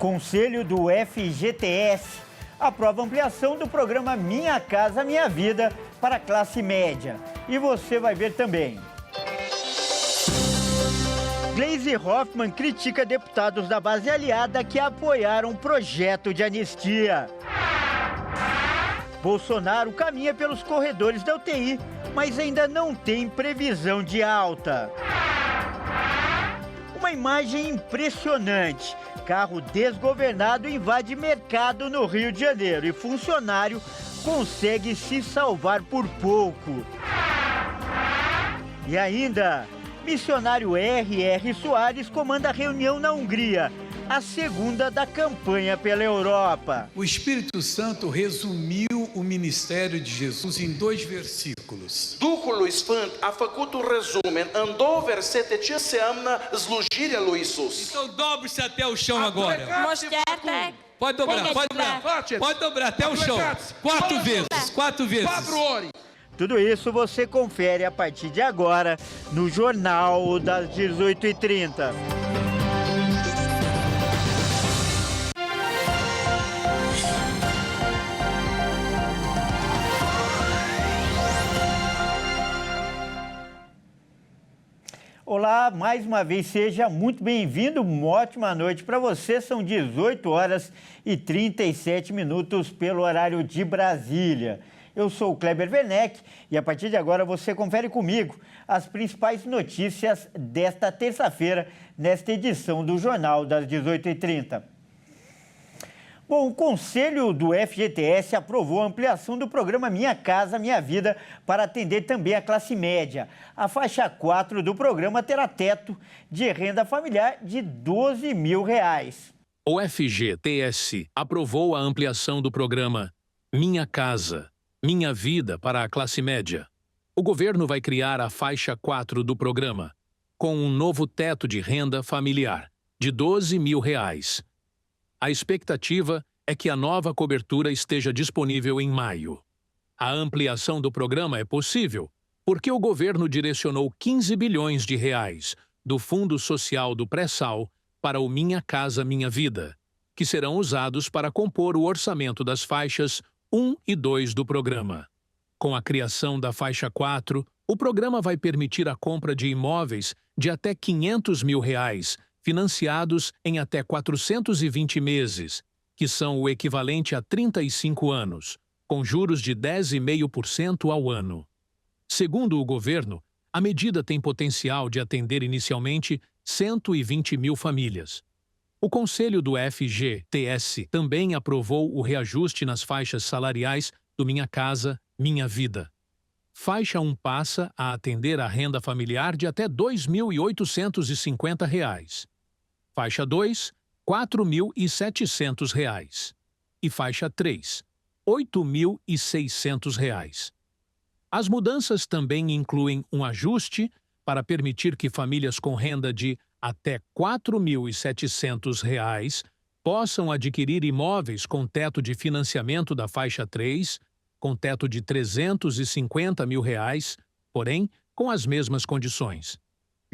Conselho do FGTS aprova ampliação do programa Minha Casa Minha Vida para a classe média. E você vai ver também. Gleisi Hoffmann critica deputados da base aliada que apoiaram o projeto de anistia. Bolsonaro caminha pelos corredores da UTI, mas ainda não tem previsão de alta. Uma imagem impressionante. Carro desgovernado invade mercado no Rio de Janeiro e funcionário consegue se salvar por pouco. E ainda, missionário R.R. Soares comanda a reunião na Hungria, a segunda da campanha pela Europa. O Espírito Santo resumiu o ministério de Jesus em 2 versículos. Duhul Sfânt a făcut un rezumen în 2 versete ce înseamnă slujirea lui Isus. Então dobre-se até o chão agora. Pode dobrar, Pode dobrar até o chão. 4 vezes. Tudo isso você confere a partir de agora no Jornal das 18h30. Olá, mais uma vez, seja muito bem-vindo, uma ótima noite para você. São 18h37 pelo horário de Brasília. Eu sou o Kleber Werneck e a partir de agora você confere comigo as principais notícias desta terça-feira, nesta edição do Jornal das 18h30. Bom, o Conselho do FGTS aprovou a ampliação do programa Minha Casa Minha Vida para atender também a classe média. A faixa 4 do programa terá teto de renda familiar de R$12 mil. O FGTS aprovou a ampliação do programa Minha Casa Minha Vida para a classe média. O governo vai criar a faixa 4 do programa, com um novo teto de renda familiar de R$12 mil. A expectativa é que a nova cobertura esteja disponível em maio. A ampliação do programa é possível porque o governo direcionou R$15 bilhões do Fundo Social do Pré-Sal para o Minha Casa Minha Vida, que serão usados para compor o orçamento das faixas 1 e 2 do programa. Com a criação da faixa 4, o programa vai permitir a compra de imóveis de até R$500 mil, financiados em até 420 meses, que são o equivalente a 35 anos, com juros de 10,5% ao ano. Segundo o governo, a medida tem potencial de atender inicialmente 120 mil famílias. O Conselho do FGTS também aprovou o reajuste nas faixas salariais do Minha Casa Minha Vida. Faixa 1 passa a atender a renda familiar de até R$ 2.850. Faixa 2, R$ 4.700. E faixa 3, R$ 8.600. As mudanças também incluem um ajuste para permitir que famílias com renda de até R$ 4.700 possam adquirir imóveis com teto de financiamento da faixa 3, com teto de R$ 350 mil, porém com as mesmas condições.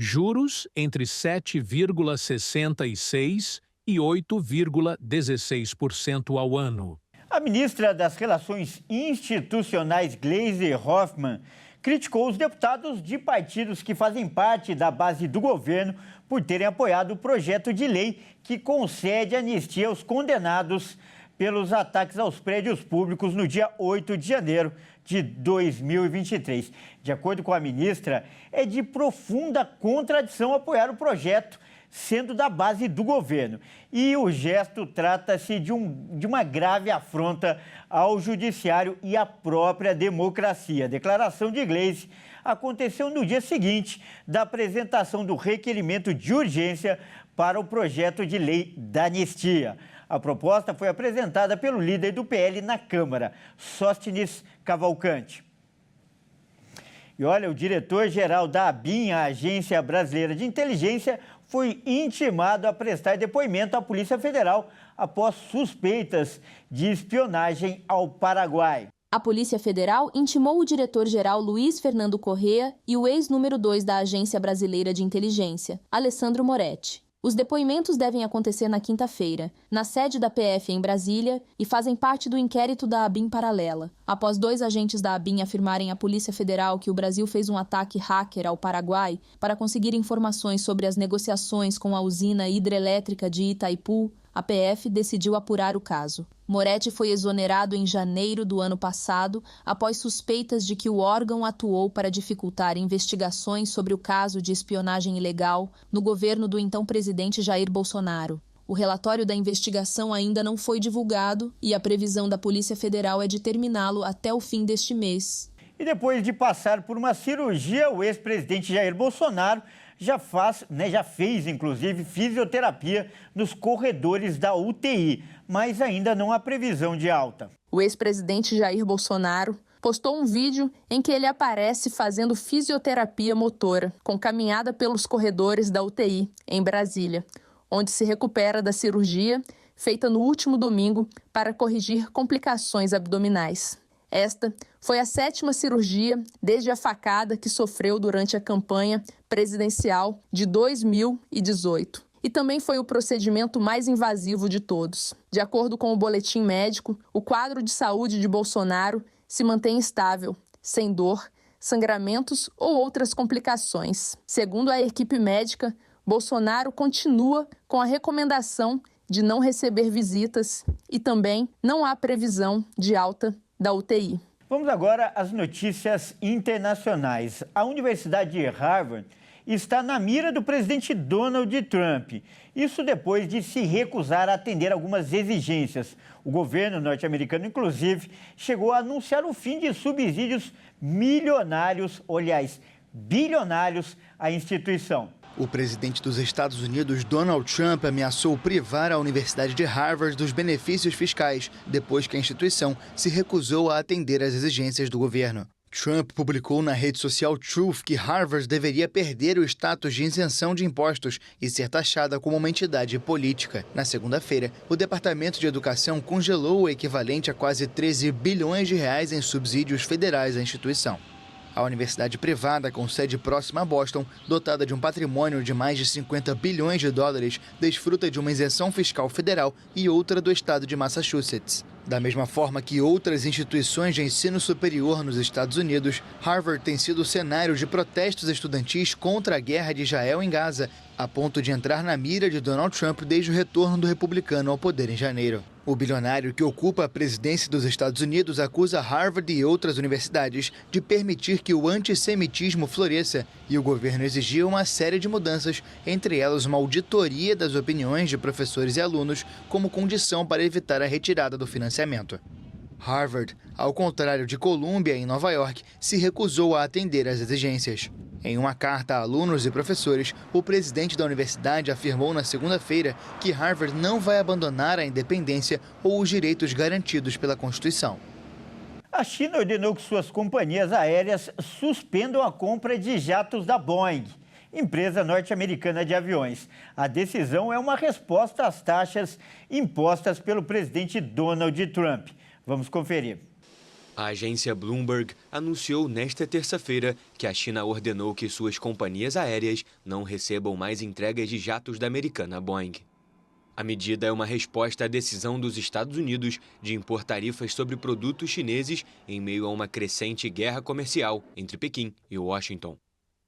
Juros entre 7,66% e 8,16% ao ano. A ministra das Relações Institucionais, Gleisi Hoffmann, criticou os deputados de partidos que fazem parte da base do governo por terem apoiado o projeto de lei que concede anistia aos condenados pelos ataques aos prédios públicos no dia 8 de janeiro de 2023. De acordo com a ministra, é de profunda contradição apoiar o projeto, sendo da base do governo. E o gesto trata-se de uma grave afronta ao judiciário e à própria democracia. A declaração de Gleisi aconteceu no dia seguinte da apresentação do requerimento de urgência para o projeto de lei da anistia. A proposta foi apresentada pelo líder do PL na Câmara, Sóstenes Cavalcante. E olha, o diretor-geral da ABIN, a Agência Brasileira de Inteligência, foi intimado a prestar depoimento à Polícia Federal após suspeitas de espionagem ao Paraguai. A Polícia Federal intimou o diretor-geral Luiz Fernando Corrêa e o ex-número 2 da Agência Brasileira de Inteligência, Alessandro Moretti. Os depoimentos devem acontecer na quinta-feira, na sede da PF em Brasília, e fazem parte do inquérito da ABIN paralela. Após 2 agentes da ABIN afirmarem à Polícia Federal que o Brasil fez um ataque hacker ao Paraguai para conseguir informações sobre as negociações com a usina hidrelétrica de Itaipu, a PF decidiu apurar o caso. Moretti foi exonerado em janeiro do ano passado, após suspeitas de que o órgão atuou para dificultar investigações sobre o caso de espionagem ilegal no governo do então presidente Jair Bolsonaro. O relatório da investigação ainda não foi divulgado e a previsão da Polícia Federal é de terminá-lo até o fim deste mês. E depois de passar por uma cirurgia, o ex-presidente Jair Bolsonaro já fez, inclusive, fisioterapia nos corredores da UTI, mas ainda não há previsão de alta. O ex-presidente Jair Bolsonaro postou um vídeo em que ele aparece fazendo fisioterapia motora, com caminhada pelos corredores da UTI, em Brasília, onde se recupera da cirurgia feita no último domingo para corrigir complicações abdominais. Esta foi a 7ª cirurgia desde a facada que sofreu durante a campanha presidencial de 2018. E também foi o procedimento mais invasivo de todos. De acordo com o boletim médico, o quadro de saúde de Bolsonaro se mantém estável, sem dor, sangramentos ou outras complicações. Segundo a equipe médica, Bolsonaro continua com a recomendação de não receber visitas e também não há previsão de alta da UTI. Vamos agora às notícias internacionais. A Universidade de Harvard está na mira do presidente Donald Trump. Isso depois de se recusar a atender algumas exigências. O governo norte-americano, inclusive, chegou a anunciar o fim de subsídios milionários, aliás, bilionários à instituição. O presidente dos Estados Unidos, Donald Trump, ameaçou privar a Universidade de Harvard dos benefícios fiscais, depois que a instituição se recusou a atender às exigências do governo. Trump publicou na rede social Truth que Harvard deveria perder o status de isenção de impostos e ser taxada como uma entidade política. Na segunda-feira, o Departamento de Educação congelou o equivalente a quase 13 bilhões de reais em subsídios federais à instituição. A universidade privada, com sede próxima a Boston, dotada de um patrimônio de mais de 50 bilhões de dólares, desfruta de uma isenção fiscal federal e outra do estado de Massachusetts. Da mesma forma que outras instituições de ensino superior nos Estados Unidos, Harvard tem sido cenário de protestos estudantis contra a guerra de Israel em Gaza, a ponto de entrar na mira de Donald Trump desde o retorno do republicano ao poder em janeiro. O bilionário que ocupa a presidência dos Estados Unidos acusa Harvard e outras universidades de permitir que o antissemitismo floresça e o governo exigiu uma série de mudanças, entre elas uma auditoria das opiniões de professores e alunos como condição para evitar a retirada do financiamento. Harvard, ao contrário de Columbia, em Nova York, se recusou a atender às exigências. Em uma carta a alunos e professores, o presidente da universidade afirmou na segunda-feira que Harvard não vai abandonar a independência ou os direitos garantidos pela Constituição. A China ordenou que suas companhias aéreas suspendam a compra de jatos da Boeing, empresa norte-americana de aviões. A decisão é uma resposta às taxas impostas pelo presidente Donald Trump. Vamos conferir. A agência Bloomberg anunciou nesta terça-feira que a China ordenou que suas companhias aéreas não recebam mais entregas de jatos da americana Boeing. A medida é uma resposta à decisão dos Estados Unidos de impor tarifas sobre produtos chineses em meio a uma crescente guerra comercial entre Pequim e Washington.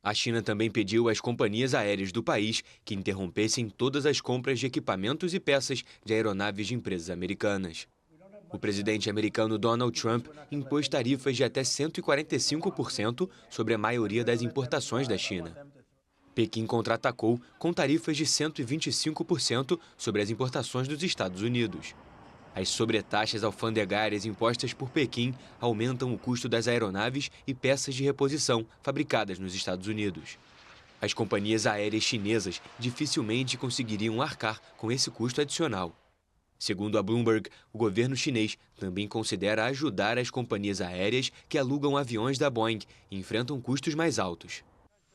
A China também pediu às companhias aéreas do país que interrompessem todas as compras de equipamentos e peças de aeronaves de empresas americanas. O presidente americano Donald Trump impôs tarifas de até 145% sobre a maioria das importações da China. Pequim contra-atacou com tarifas de 125% sobre as importações dos Estados Unidos. As sobretaxas alfandegárias impostas por Pequim aumentam o custo das aeronaves e peças de reposição fabricadas nos Estados Unidos. As companhias aéreas chinesas dificilmente conseguiriam arcar com esse custo adicional. Segundo a Bloomberg, o governo chinês também considera ajudar as companhias aéreas que alugam aviões da Boeing e enfrentam custos mais altos.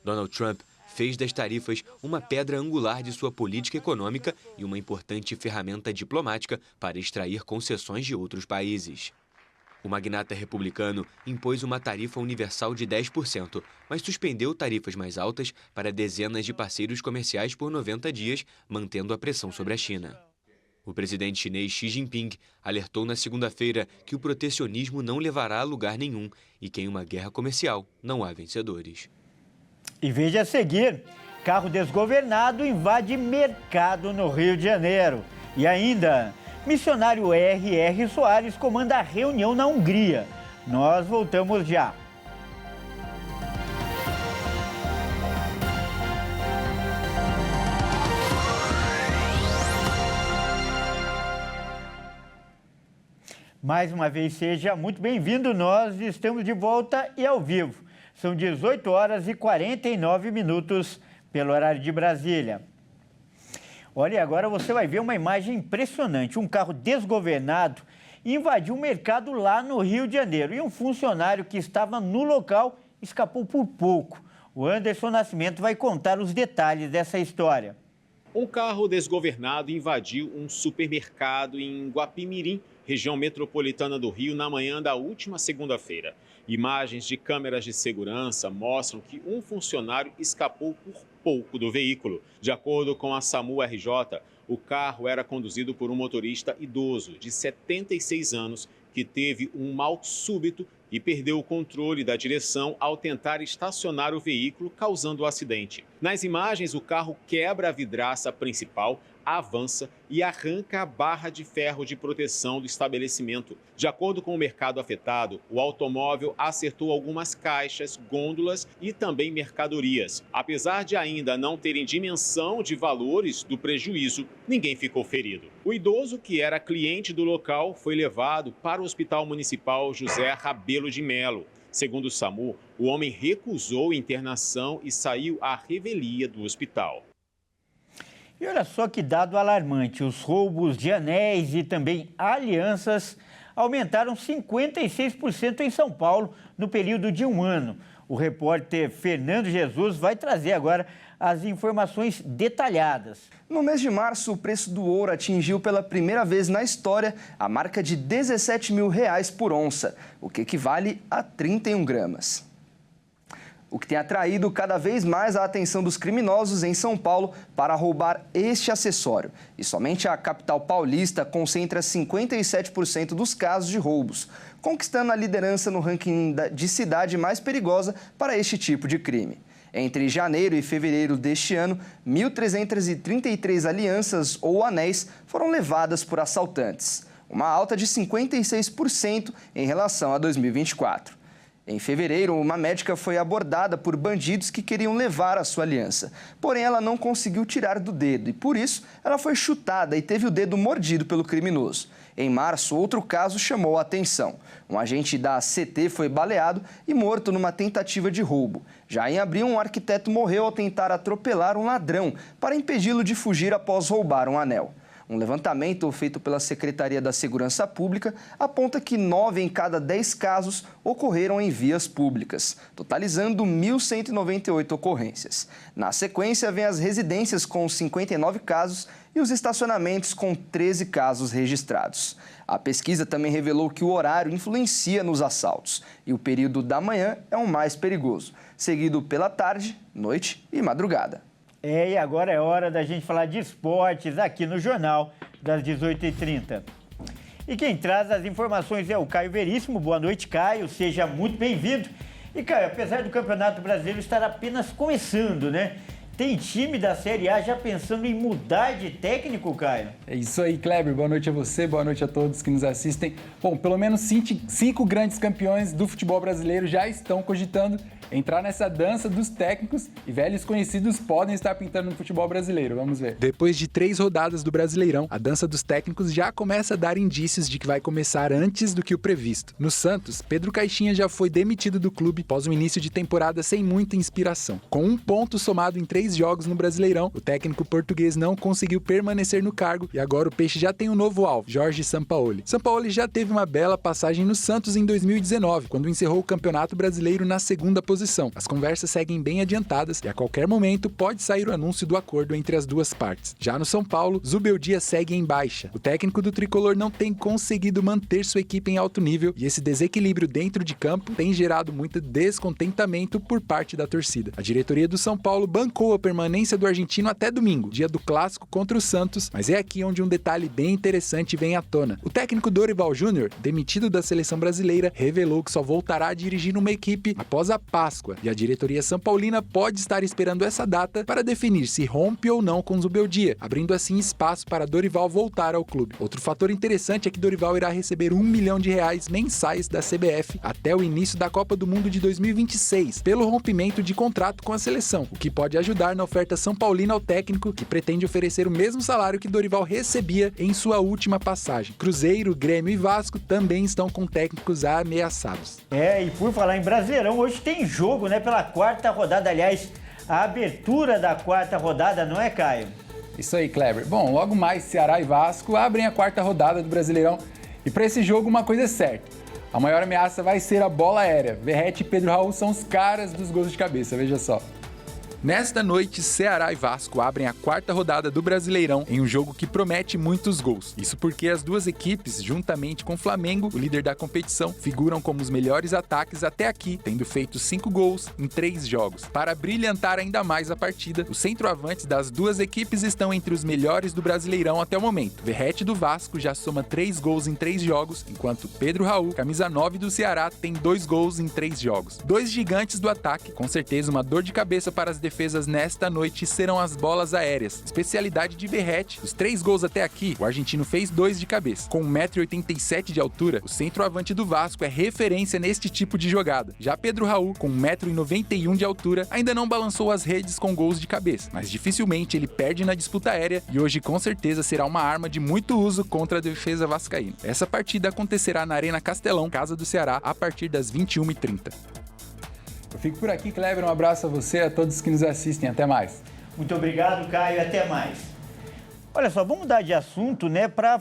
Donald Trump fez das tarifas uma pedra angular de sua política econômica e uma importante ferramenta diplomática para extrair concessões de outros países. O magnata republicano impôs uma tarifa universal de 10%, mas suspendeu tarifas mais altas para dezenas de parceiros comerciais por 90 dias, mantendo a pressão sobre a China. O presidente chinês Xi Jinping alertou na segunda-feira que o protecionismo não levará a lugar nenhum e que em uma guerra comercial não há vencedores. E veja a seguir, carro desgovernado invade mercado no Rio de Janeiro. E ainda, missionário R.R. Soares comanda a reunião na Hungria. Nós voltamos já. Mais uma vez, seja muito bem-vindo. Nós estamos de volta e ao vivo. São 18 horas e 49 minutos pelo horário de Brasília. Olha, agora você vai ver uma imagem impressionante. Um carro desgovernado invadiu um mercado lá no Rio de Janeiro. E um funcionário que estava no local escapou por pouco. O Anderson Nascimento vai contar os detalhes dessa história. Um carro desgovernado invadiu um supermercado em Guapimirim, região metropolitana do Rio, na manhã da última segunda-feira. Imagens de câmeras de segurança mostram que um funcionário escapou por pouco do veículo. De acordo com a SAMU RJ, o carro era conduzido por um motorista idoso de 76 anos que teve um mal súbito e perdeu o controle da direção ao tentar estacionar o veículo, causando o acidente. Nas imagens, o carro quebra a vidraça principal, avança e arranca a barra de ferro de proteção do estabelecimento. De acordo com o mercado afetado, o automóvel acertou algumas caixas, gôndolas e também mercadorias. Apesar de ainda não terem dimensão de valores do prejuízo, ninguém ficou ferido. O idoso, que era cliente do local, foi levado para o Hospital Municipal José Rabelo de Melo. Segundo o SAMU, o homem recusou internação e saiu à revelia do hospital. E olha só que dado alarmante, os roubos de anéis e também alianças aumentaram 56% em São Paulo no período de um ano. O repórter Fernando Jesus vai trazer agora as informações detalhadas. No mês de março, o preço do ouro atingiu pela primeira vez na história a marca de R$17 mil por onça, o que equivale a 31 gramas. O que tem atraído cada vez mais a atenção dos criminosos em São Paulo para roubar este acessório. E somente a capital paulista concentra 57% dos casos de roubos, conquistando a liderança no ranking de cidade mais perigosa para este tipo de crime. Entre janeiro e fevereiro deste ano, 1.333 alianças ou anéis foram levadas por assaltantes, uma alta de 56% em relação a 2024. Em fevereiro, uma médica foi abordada por bandidos que queriam levar a sua aliança. Porém, ela não conseguiu tirar do dedo e, por isso, ela foi chutada e teve o dedo mordido pelo criminoso. Em março, outro caso chamou a atenção. Um agente da CT foi baleado e morto numa tentativa de roubo. Já em abril, um arquiteto morreu ao tentar atropelar um ladrão para impedi-lo de fugir após roubar um anel. Um levantamento feito pela Secretaria da Segurança Pública aponta que 9 em cada 10 casos ocorreram em vias públicas, totalizando 1.198 ocorrências. Na sequência, vem as residências com 59 casos e os estacionamentos com 13 casos registrados. A pesquisa também revelou que o horário influencia nos assaltos e o período da manhã é o mais perigoso, seguido pela tarde, noite e madrugada. E agora é hora da gente falar de esportes aqui no Jornal das 18h30. E quem traz as informações é o Caio Veríssimo. Boa noite, Caio. Seja muito bem-vindo. E, Caio, apesar do Campeonato Brasileiro estar apenas começando, né? Tem time da Série A já pensando em mudar de técnico, Caio? É isso aí, Kleber. Boa noite a você, boa noite a todos que nos assistem. Bom, pelo menos 5 grandes campeões do futebol brasileiro já estão cogitando entrar nessa dança dos técnicos e velhos conhecidos podem estar pintando no futebol brasileiro. Vamos ver. Depois de 3 rodadas do Brasileirão, a dança dos técnicos já começa a dar indícios de que vai começar antes do que o previsto. No Santos, Pedro Caixinha já foi demitido do clube após um início de temporada sem muita inspiração. Com 1 ponto somado em 3 3 jogos no Brasileirão. O técnico português não conseguiu permanecer no cargo e agora o Peixe já tem um novo alvo, Jorge Sampaoli. Sampaoli já teve uma bela passagem no Santos em 2019, quando encerrou o Campeonato Brasileiro na 2ª posição. As conversas seguem bem adiantadas e a qualquer momento pode sair o anúncio do acordo entre as duas partes. Já no São Paulo, Zubeldia segue em baixa. O técnico do tricolor não tem conseguido manter sua equipe em alto nível e esse desequilíbrio dentro de campo tem gerado muito descontentamento por parte da torcida. A diretoria do São Paulo bancou a permanência do argentino até domingo, dia do clássico contra o Santos, mas é aqui onde um detalhe bem interessante vem à tona. O técnico Dorival Júnior, demitido da seleção brasileira, revelou que só voltará a dirigir uma equipe após a Páscoa e a diretoria são paulina pode estar esperando essa data para definir se rompe ou não com Zubeldia, abrindo assim espaço para Dorival voltar ao clube. Outro fator interessante é que Dorival irá receber R$1 milhão mensais da CBF até o início da Copa do Mundo de 2026, pelo rompimento de contrato com a seleção, o que pode ajudar na oferta são paulina ao técnico, que pretende oferecer o mesmo salário que Dorival recebia em sua última passagem. Cruzeiro, Grêmio e Vasco também estão com técnicos ameaçados. E por falar em Brasileirão, hoje tem jogo, né, pela 4ª rodada, aliás, a abertura da 4ª rodada, não é, Caio? Isso aí, Kleber. Bom, logo mais Ceará e Vasco abrem a 4ª rodada do Brasileirão e para esse jogo uma coisa é certa, a maior ameaça vai ser a bola aérea. Verratti e Pedro Raul são os caras dos gols de cabeça, veja só. Nesta noite, Ceará e Vasco abrem a 4ª rodada do Brasileirão em um jogo que promete muitos gols. Isso porque as duas equipes, juntamente com o Flamengo, o líder da competição, figuram como os melhores ataques até aqui, tendo feito 5 gols em 3 jogos. Para brilhantar ainda mais a partida, os centroavantes das duas equipes estão entre os melhores do Brasileirão até o momento. Verratti do Vasco já soma 3 gols em 3 jogos, enquanto Pedro Raul, camisa 9 do Ceará, tem 2 gols em 3 jogos. Dois gigantes do ataque, com certeza uma dor de cabeça para as defesas nesta noite serão as bolas aéreas, especialidade de Verratti. Os 3 gols até aqui, o argentino fez 2 de cabeça. Com 1,87 m de altura, o centroavante do Vasco é referência neste tipo de jogada. Já Pedro Raul, com 1,91 m de altura, ainda não balançou as redes com gols de cabeça, mas dificilmente ele perde na disputa aérea e hoje com certeza será uma arma de muito uso contra a defesa vascaína. Essa partida acontecerá na Arena Castelão, casa do Ceará, a partir das 21h30. Eu fico por aqui, Kleber. Um abraço a você e a todos que nos assistem. Até mais. Muito obrigado, Caio. Até mais. Olha só, vamos mudar de assunto, né, para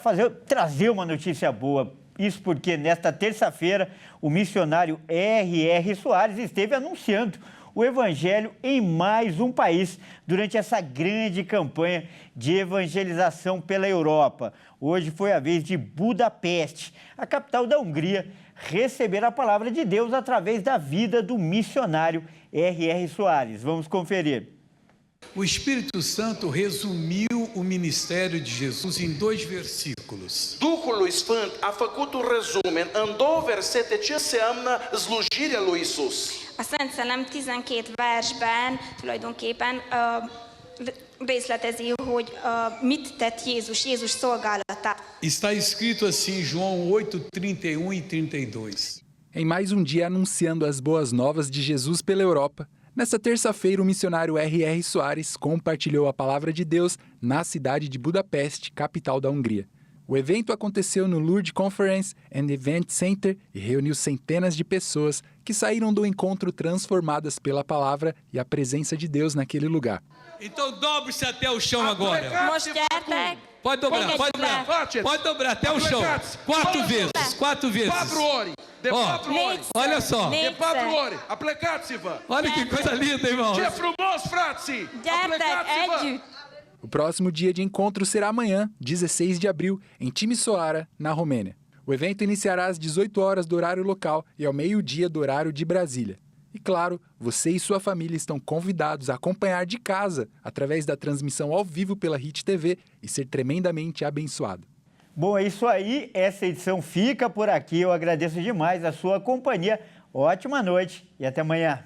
trazer uma notícia boa. Isso porque nesta terça-feira o missionário R.R. Soares esteve anunciando o evangelho em mais um país durante essa grande campanha de evangelização pela Europa. Hoje foi a vez de Budapeste, a capital da Hungria, receber a palavra de Deus através da vida do missionário R.R. Soares. Vamos conferir. O Espírito Santo resumiu o ministério de Jesus em 2 versículos. Duhul Sfânt a făcut un rezumen în 2 versete ce înseamnă slujirea lui Isus. A Szent Szellem 12 versben tulajdonképpen részletezi, hogy mit tett Jézus szolgálatát. Está escrito assim em João 8:31 e 32. Em mais um dia anunciando as boas novas de Jesus pela Europa, nesta terça-feira o missionário R.R. Soares compartilhou a palavra de Deus na cidade de Budapeste, capital da Hungria. O evento aconteceu no Lourdes Conference and Event Center e reuniu centenas de pessoas que saíram do encontro transformadas pela palavra e a presença de Deus naquele lugar. Então dobre-se até o chão agora. Pode dobrar até o chão. 4 vezes. Olha só. Olha que coisa linda, irmão. O próximo dia de encontro será amanhã, 16 de abril, em Timișoara, na Romênia. O evento iniciará às 18 horas do horário local e ao meio-dia do horário de Brasília. E claro, você e sua família estão convidados a acompanhar de casa, através da transmissão ao vivo pela Hit TV e ser tremendamente abençoado. Bom, é isso aí. Essa edição fica por aqui. Eu agradeço demais a sua companhia. Ótima noite e até amanhã.